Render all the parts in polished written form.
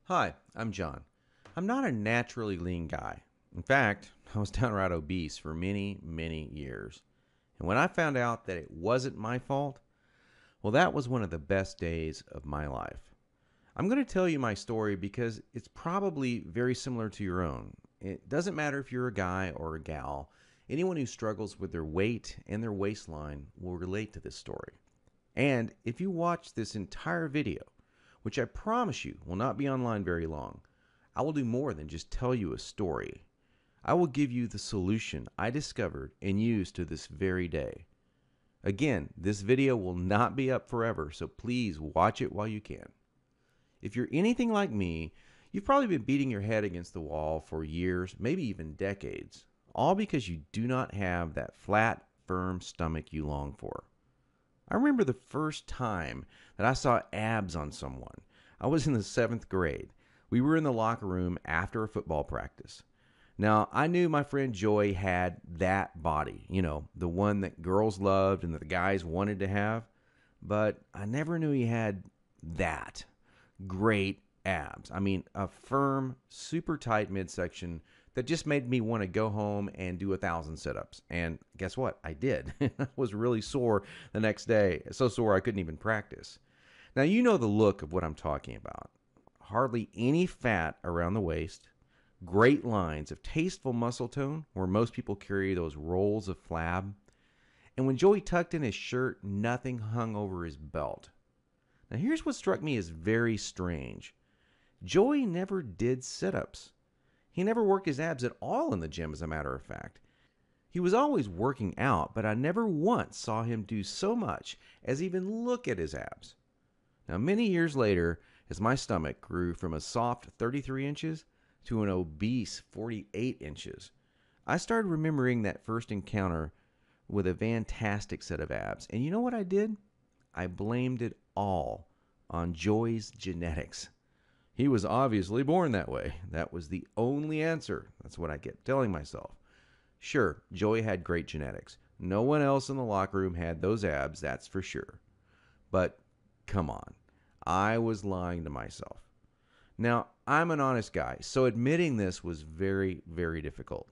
Hi, I'm John. I'm not a naturally lean guy. In fact, I was downright obese for many, many years. And when I found out that it wasn't my fault, well, that was one of the best days of my life. I'm going to tell you my story because it's probably very similar to your own. It doesn't matter if you're a guy or a gal, anyone who struggles with their weight and their waistline will relate to this story. And if you watch this entire video, which I promise you will not be online very long, I will do more than just tell you a story. I will give you the solution I discovered and use to this very day. Again, this video will not be up forever, so please watch it while you can. If you're anything like me, you've probably been beating your head against the wall for years, maybe even decades, all because you do not have that flat, firm stomach you long for. I remember the first time that I saw abs on someone. I was in the 7th grade. We were in the locker room after a football practice. Now, I knew my friend Joy had that body, the one that girls loved and that the guys wanted to have, but I never knew he had that great abs. I mean, a firm, super tight midsection that just made me want to go home and do 1,000 sit-ups. And guess what? I did. I was really sore the next day. So sore I couldn't even practice. Now, you know the look of what I'm talking about. Hardly any fat around the waist. Great lines of tasteful muscle tone where most people carry those rolls of flab. And when Joey tucked in his shirt, nothing hung over his belt. Now, here's what struck me as very strange. Joey never did sit-ups. He never worked his abs at all in the gym, as a matter of fact. He was always working out, but I never once saw him do so much as even look at his abs. Now, many years later, as my stomach grew from a soft 33 inches to an obese 48 inches, I started remembering that first encounter with a fantastic set of abs. And you know what I did? I blamed it all on Joey's genetics. He was obviously born that way. That was the only answer. That's what I kept telling myself. Sure, Joey had great genetics. No one else in the locker room had those abs, that's for sure. But come on, I was lying to myself. Now, I'm an honest guy, so admitting this was very, very difficult.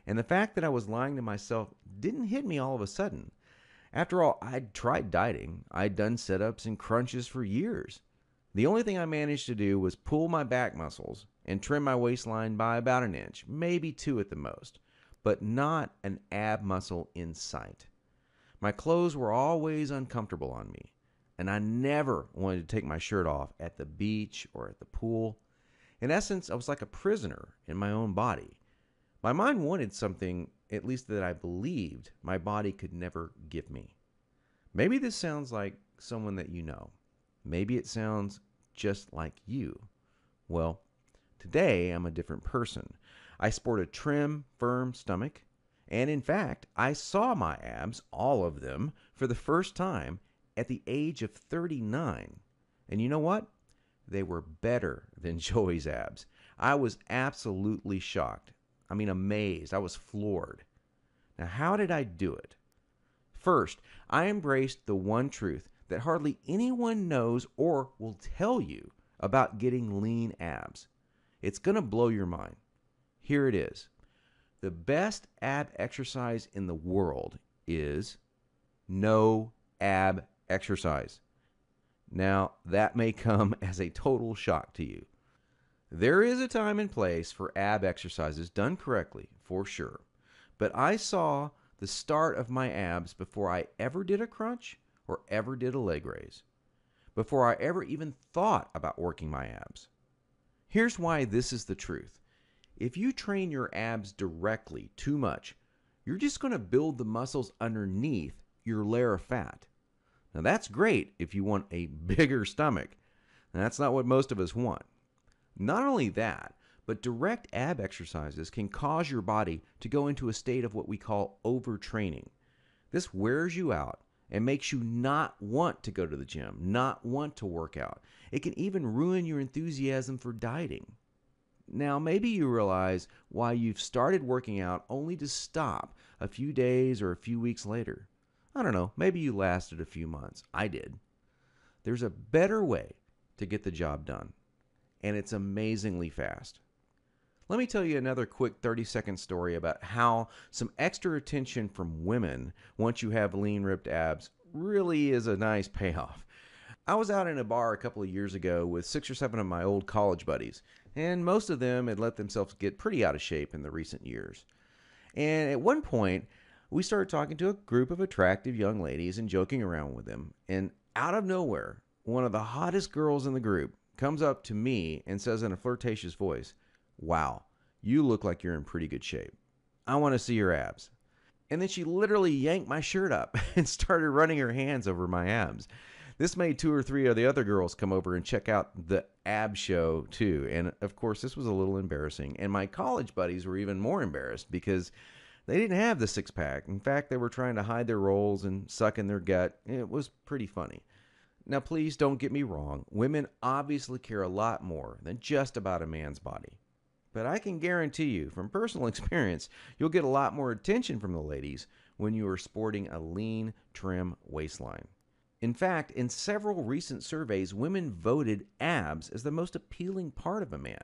And the fact that I was lying to myself didn't hit me all of a sudden. After all, I'd tried dieting. I'd done sit-ups and crunches for years. The only thing I managed to do was pull my back muscles and trim my waistline by about an inch, maybe 2 at the most, but not an ab muscle in sight. My clothes were always uncomfortable on me, and I never wanted to take my shirt off at the beach or at the pool. In essence, I was like a prisoner in my own body. My mind wanted something, at least that I believed my body could never give me. Maybe this sounds like someone that you know. Maybe it sounds just like you. Well, today I'm a different person. I sport a trim, firm stomach, and in fact, I saw my abs, all of them, for the first time at the age of 39. And you know what? They were better than Joey's abs. I was absolutely shocked. I mean, amazed. I was floored. Now, how did I do it? First, I embraced the one truth that hardly anyone knows or will tell you about getting lean abs. It's going to blow your mind. Here it is. The best ab exercise in the world is no ab exercise. Now, that may come as a total shock to you. There is a time and place for ab exercises done correctly, for sure. But I saw the start of my abs before I ever did a crunch or ever did a leg raise, before I ever even thought about working my abs. Here's why this is the truth. If you train your abs directly too much, you're just going to build the muscles underneath your layer of fat. Now that's great if you want a bigger stomach. And that's not what most of us want. Not only that, but direct ab exercises can cause your body to go into a state of what we call overtraining. This wears you out and makes you not want to go to the gym, not want to work out. It can even ruin your enthusiasm for dieting. Now, maybe you realize why you've started working out only to stop a few days or a few weeks later. I don't know, maybe you lasted a few months. I did. There's a better way to get the job done. and it's amazingly fast. Let me tell you another quick 30-second story about how some extra attention from women once you have lean, ripped abs really is a nice payoff. I was out in a bar a couple of years ago with 6 or 7 of my old college buddies, and most of them had let themselves get pretty out of shape in the recent years. And at one point, we started talking to a group of attractive young ladies and joking around with them. And out of nowhere, one of the hottest girls in the group comes up to me and says in a flirtatious voice, "Wow, you look like you're in pretty good shape. I want to see your abs." And then she literally yanked my shirt up and started running her hands over my abs. This made 2 or 3 of the other girls come over and check out the ab show too. And of course, this was a little embarrassing. And my college buddies were even more embarrassed because they didn't have the six pack. In fact, they were trying to hide their rolls and suck in their gut. It was pretty funny. Now, please don't get me wrong. Women obviously care a lot more than just about a man's body. But I can guarantee you, from personal experience, you'll get a lot more attention from the ladies when you are sporting a lean, trim waistline. In fact, in several recent surveys, women voted abs as the most appealing part of a man.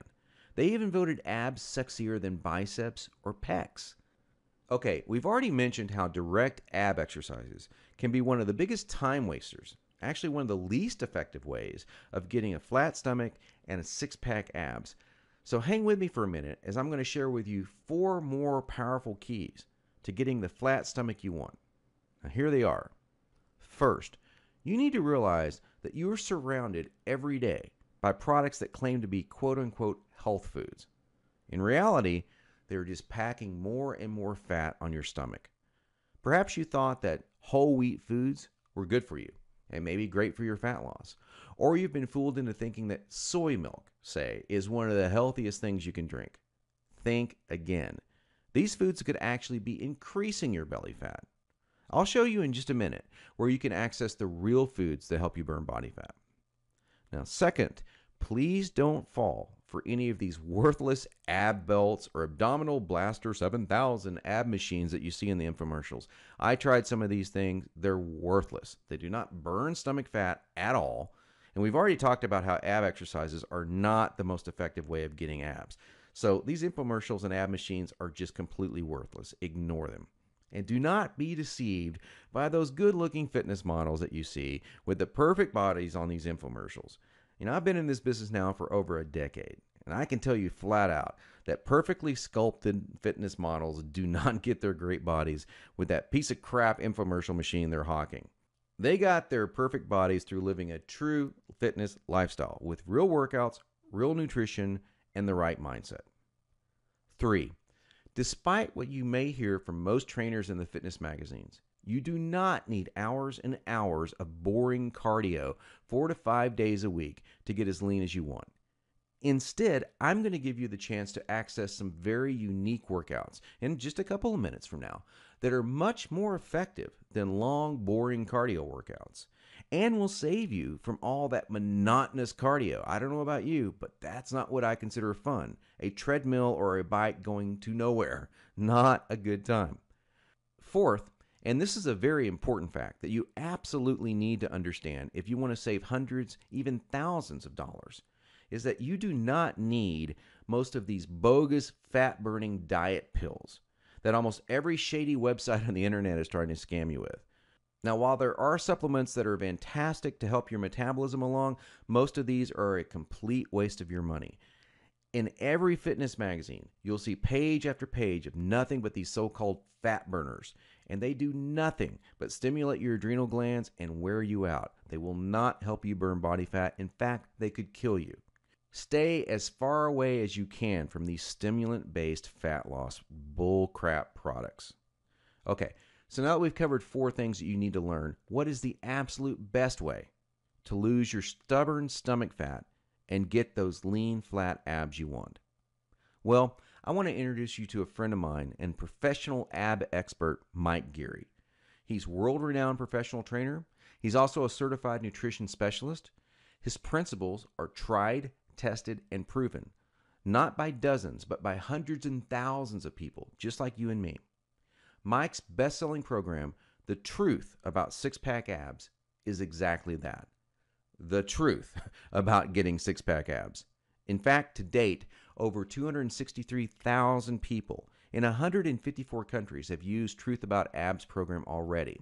They even voted abs sexier than biceps or pecs. Okay, we've already mentioned how direct ab exercises can be one of the biggest time wasters, actually one of the least effective ways of getting a flat stomach and a six-pack abs. So hang with me for a minute as I'm going to share with you 4 more powerful keys to getting the flat stomach you want. Now here they are. First, you need to realize that you are surrounded every day by products that claim to be quote-unquote health foods. In reality, they're just packing more and more fat on your stomach. Perhaps you thought that whole wheat foods were good for you and maybe great for your fat loss. Or you've been fooled into thinking that soy milk, say, is one of the healthiest things you can drink. Think again. These foods could actually be increasing your belly fat. I'll show you in just a minute where you can access the real foods that help you burn body fat. Now, second, please don't fall for any of these worthless ab belts or abdominal blaster 7000 ab machines that you see in the infomercials. I tried some of these things. They're worthless. They do not burn stomach fat at all. And we've already talked about how ab exercises are not the most effective way of getting abs. So these infomercials and ab machines are just completely worthless. Ignore them. And do not be deceived by those good-looking fitness models that you see with the perfect bodies on these infomercials. I've been in this business now for over a decade, and I can tell you flat out that perfectly sculpted fitness models do not get their great bodies with that piece of crap infomercial machine they're hawking. They got their perfect bodies through living a true fitness lifestyle with real workouts, real nutrition, and the right mindset. 3. Despite what you may hear from most trainers in the fitness magazines, you do not need hours and hours of boring cardio 4 to 5 days a week to get as lean as you want. Instead, I'm going to give you the chance to access some very unique workouts in just a couple of minutes from now that are much more effective than long, boring cardio workouts and will save you from all that monotonous cardio. I don't know about you, but that's not what I consider fun. A treadmill or a bike going to nowhere. Not a good time. Fourth, and this is a very important fact that you absolutely need to understand if you want to save hundreds, even thousands of dollars, is that you do not need most of these bogus fat-burning diet pills that almost every shady website on the internet is trying to scam you with. Now, while there are supplements that are fantastic to help your metabolism along, most of these are a complete waste of your money. In every fitness magazine, you'll see page after page of nothing but these so-called fat burners, and they do nothing but stimulate your adrenal glands and wear you out. They will not help you burn body fat. In fact, they could kill you. Stay as far away as you can from these stimulant-based fat loss bullcrap products. Okay, so now that we've covered 4 things that you need to learn, what is the absolute best way to lose your stubborn stomach fat and get those lean, flat abs you want? Well, I want to introduce you to a friend of mine and professional ab expert, Mike Geary. He's world-renowned professional trainer. He's also a certified nutrition specialist. His principles are tried, tested, and proven, not by dozens, but by hundreds and thousands of people, just like you and me. Mike's best-selling program, The Truth About Six-Pack Abs, is exactly that. The truth about getting six-pack abs. In fact, to date, over 263,000 people in 154 countries have used Truth About Abs program already.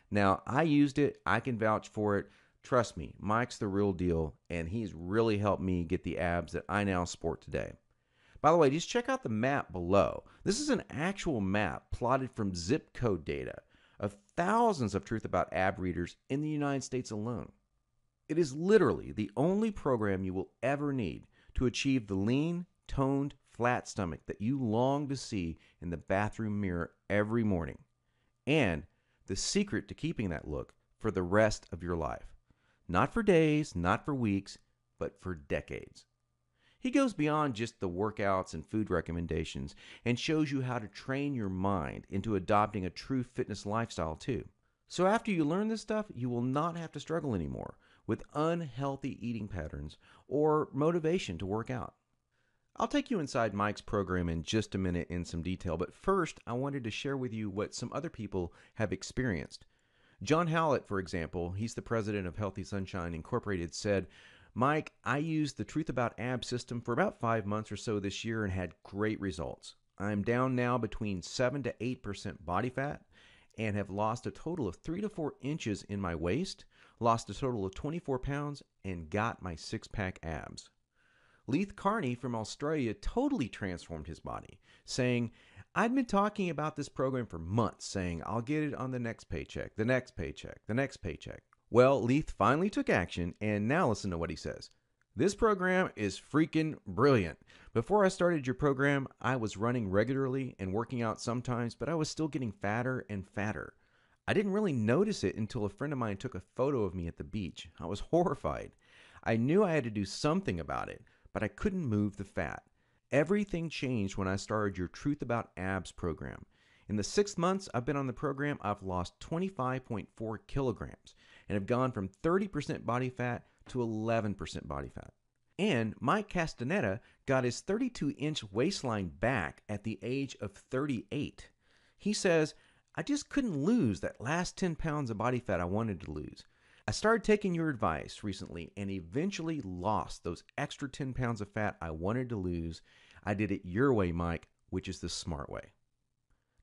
Now, I used it. I can vouch for it. Trust me, Mike's the real deal, and he's really helped me get the abs that I now sport today. By the way, just check out the map below. This is an actual map plotted from zip code data of thousands of Truth About Ab readers in the United States alone. It is literally the only program you will ever need to achieve the lean, toned, flat stomach that you long to see in the bathroom mirror every morning, and the secret to keeping that look for the rest of your life. Not for days, not for weeks, but for decades. He goes beyond just the workouts and food recommendations and shows you how to train your mind into adopting a true fitness lifestyle too. So after you learn this stuff, you will not have to struggle anymore with unhealthy eating patterns or motivation to work out. I'll take you inside Mike's program in just a minute in some detail, but first I wanted to share with you what some other people have experienced. John Howlett, for example, he's the president of Healthy Sunshine Incorporated, said, "Mike, I used the Truth About Abs system for about 5 months or so this year and had great results. I'm down now between 7 to 8% body fat and have lost a total of 3 to 4 inches in my waist, lost a total of 24 pounds, and got my six-pack abs." Leith Carney from Australia totally transformed his body, saying, "I'd been talking about this program for months, saying I'll get it on the next paycheck, the next paycheck, the next paycheck." Well, Leith finally took action, and now listen to what he says. "This program is freaking brilliant. Before I started your program, I was running regularly and working out sometimes, but I was still getting fatter and fatter. I didn't really notice it until a friend of mine took a photo of me at the beach. I was horrified. I knew I had to do something about it, but I couldn't move the fat. Everything changed when I started your Truth About Abs program. In the 6 months I've been on the program, I've lost 25.4 kilograms and have gone from 30% body fat to 11% body fat." And Mike Castaneda got his 32-inch waistline back at the age of 38. He says, "I just couldn't lose that last 10 pounds of body fat I wanted to lose. I started taking your advice recently and eventually lost those extra 10 pounds of fat I wanted to lose. I did it your way, Mike, which is the smart way."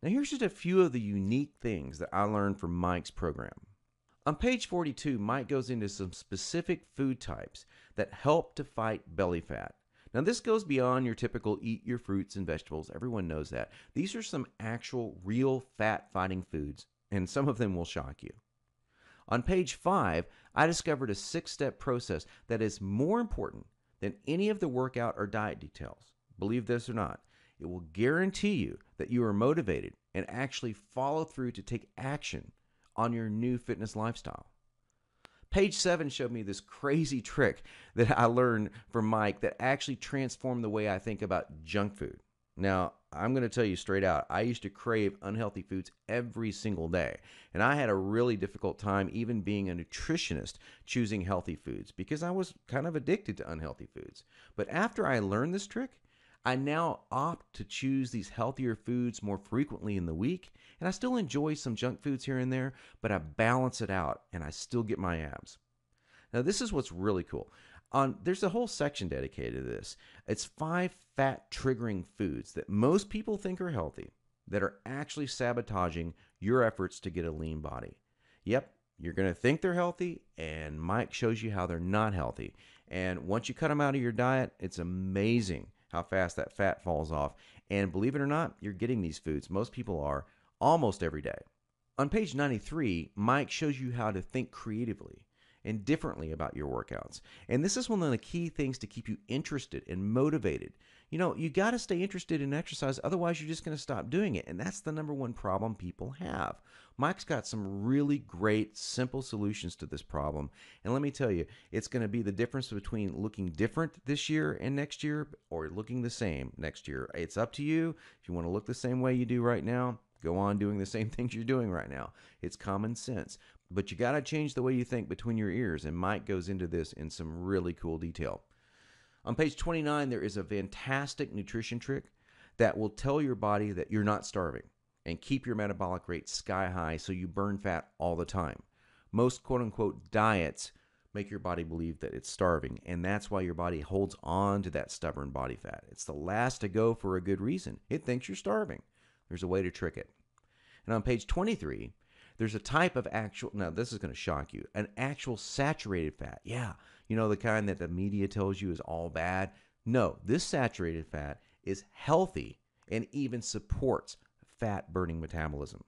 Now here's just a few of the unique things that I learned from Mike's program. On page 42, Mike goes into some specific food types that help to fight belly fat. Now this goes beyond your typical eat your fruits and vegetables. Everyone knows that. These are some actual real fat-fighting foods, and some of them will shock you. On page 5, I discovered a 6-step process that is more important than any of the workout or diet details. Believe this or not, it will guarantee you that you are motivated and actually follow through to take action on your new fitness lifestyle. Page 7 showed me this crazy trick that I learned from Mike that actually transformed the way I think about junk food. Now, I'm going to tell you straight out, I used to crave unhealthy foods every single day, and I had a really difficult time even being a nutritionist choosing healthy foods because I was kind of addicted to unhealthy foods. But after I learned this trick, I now opt to choose these healthier foods more frequently in the week, and I still enjoy some junk foods here and there, but I balance it out and I still get my abs. Now, this is what's really cool. There's a whole section dedicated to this. It's 5 fat triggering foods that most people think are healthy that are actually sabotaging your efforts to get a lean body. Yep, you're going to think they're healthy, and Mike shows you how they're not healthy. And once you cut them out of your diet, it's amazing how fast that fat falls off. And believe it or not, you're getting these foods. Most people are almost every day. On page 93, Mike shows you how to think creatively and differently about your workouts. And this is one of the key things to keep you interested and motivated. You know, you got to stay interested in exercise, otherwise you're just going to stop doing it. And that's the number one problem people have. Mike's got some really great, simple solutions to this problem. And let me tell you, it's going to be the difference between looking different this year and next year or looking the same next year. It's up to you. If you want to look the same way you do right now, go on doing the same things you're doing right now. It's common sense. But you got to change the way you think between your ears, and Mike goes into this in some really cool detail. On page 29, there is a fantastic nutrition trick that will tell your body that you're not starving and keep your metabolic rate sky high so you burn fat all the time. Most quote-unquote diets make your body believe that it's starving, and that's why your body holds on to that stubborn body fat. It's the last to go for a good reason. It thinks you're starving. There's a way to trick it. And on page 23, there's a type of actual, now this is going to shock you, an actual saturated fat. Yeah, you know, the kind that the media tells you is all bad. No, this saturated fat is healthy and even supports fat burning metabolism.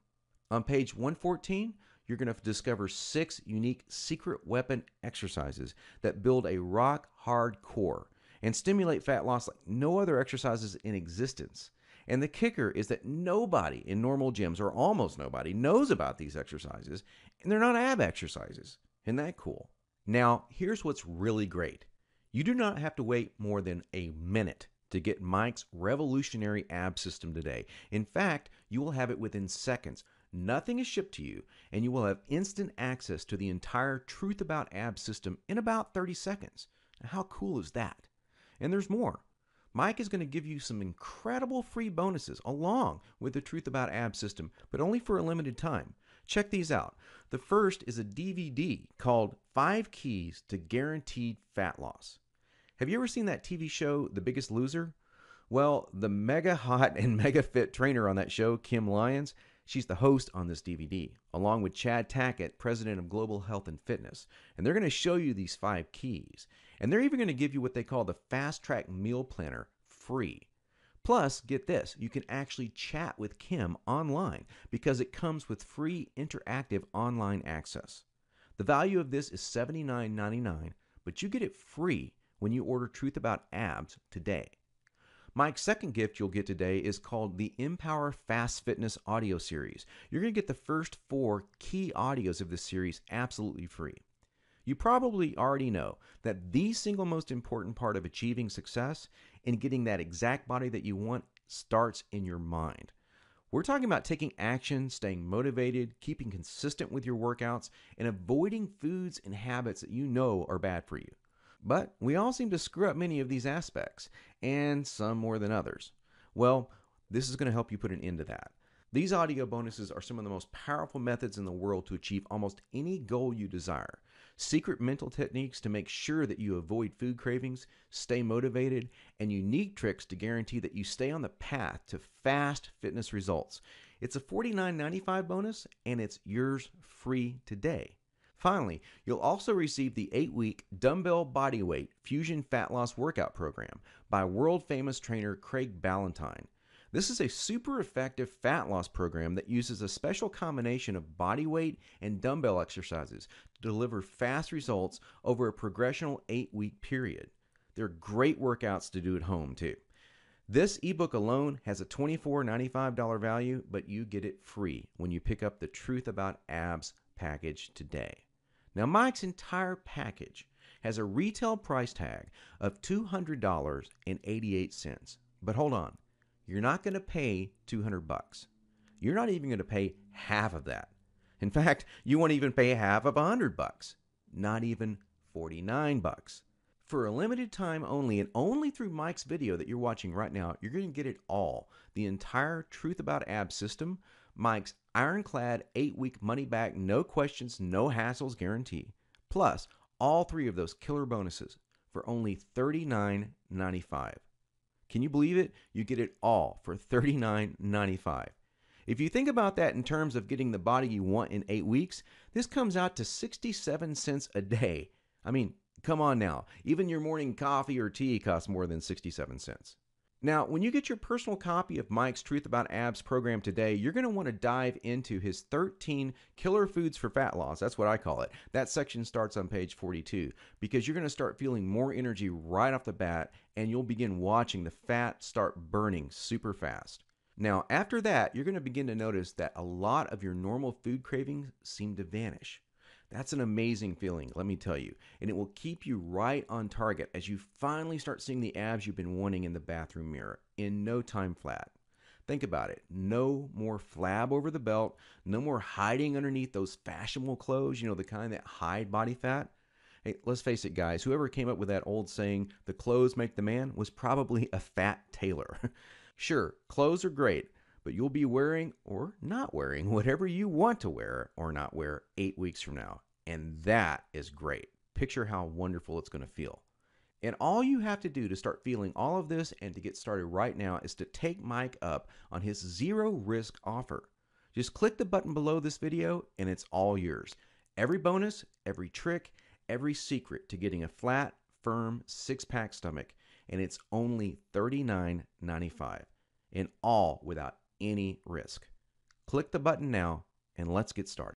On page 114, you're going to discover 6 unique secret weapon exercises that build a rock hard core and stimulate fat loss like no other exercises in existence. And the kicker is that nobody in normal gyms, or almost nobody, knows about these exercises, and they're not ab exercises. Isn't that cool? Now, here's what's really great. You do not have to wait more than a minute to get Mike's revolutionary ab system today. In fact, you will have it within seconds. Nothing is shipped to you, and you will have instant access to the entire Truth About Ab system in about 30 seconds. Now, how cool is that? And there's more. Mike is going to give you some incredible free bonuses along with the Truth About Ab system, but only for a limited time. Check these out. The first is a DVD called 5 Keys to Guaranteed Fat Loss. Have you ever seen that TV show, The Biggest Loser? Well, the mega hot and mega fit trainer on that show, Kim Lyons, she's the host on this DVD, along with Chad Tackett, president of Global Health and Fitness. And they're going to show you these 5 keys. And they're even going to give you what they call the Fast Track Meal Planner free. Plus, get this, you can actually chat with Kim online because it comes with free interactive online access. The value of this is $79.99, but you get it free when you order Truth About Abs today. Mike's second gift you'll get today is called the Empower Fast Fitness audio series. You're going to get the first 4 key audios of this series absolutely free. You probably already know that the single most important part of achieving success and getting that exact body that you want starts in your mind. We're talking about taking action, staying motivated, keeping consistent with your workouts, and avoiding foods and habits that you know are bad for you. But we all seem to screw up many of these aspects, and some more than others. Well, this is going to help you put an end to that. These audio bonuses are some of the most powerful methods in the world to achieve almost any goal you desire. Secret mental techniques to make sure that you avoid food cravings, stay motivated, and unique tricks to guarantee that you stay on the path to fast fitness results. It's a $49.95 bonus, and it's yours free today. Finally, you'll also receive the 8-week Dumbbell Bodyweight Fusion Fat Loss Workout Program by world-famous trainer Craig Ballantyne. This is a super effective fat loss program that uses a special combination of body weight and dumbbell exercises to deliver fast results over a progressional 8-week period. They're great workouts to do at home too. This ebook alone has a $24.95 value, but you get it free when you pick up the Truth About Abs package today. Now, Mike's entire package has a retail price tag of $200.88. But hold on. You're not going to pay $200. You're not even going to pay half of that. In fact, you won't even pay half of $100. Not even $49. For a limited time only, and only through Mike's video that you're watching right now, you're going to get it all. The entire Truth About Abs system, Mike's ironclad 8-week money-back, no questions, no hassles guarantee. Plus, all 3 of those killer bonuses for only $39.95. Can you believe it? You get it all for $39.95. If you think about that in terms of getting the body you want in 8 weeks, this comes out to 67 cents a day. I mean, come on now. Even your morning coffee or tea costs more than 67 cents. Now, when you get your personal copy of Mike's Truth About Abs program today, you're going to want to dive into his 13 killer foods for fat loss. That's what I call it. That section starts on page 42 because you're going to start feeling more energy right off the bat, and you'll begin watching the fat start burning super fast. Now, after that, you're going to begin to notice that a lot of your normal food cravings seem to vanish. That's an amazing feeling, let me tell you, and it will keep you right on target as you finally start seeing the abs you've been wanting in the bathroom mirror in no time flat. Think about it. No more flab over the belt, no more hiding underneath those fashionable clothes, the kind that hide body fat. Hey, let's face it, guys, whoever came up with that old saying, the clothes make the man, was probably a fat tailor. Sure, clothes are great, but you'll be wearing or not wearing whatever you want to wear or not wear 8 weeks from now. And that is great. picture how wonderful it's going to feel. And all you have to do to start feeling all of this and to get started right now is to take Mike up on his zero risk offer. Just click the button below this video and it's all yours. Every bonus, every trick, every secret to getting a flat, firm, six-pack stomach, and it's only $39.95, and all without any risk. Click the button now and let's get started.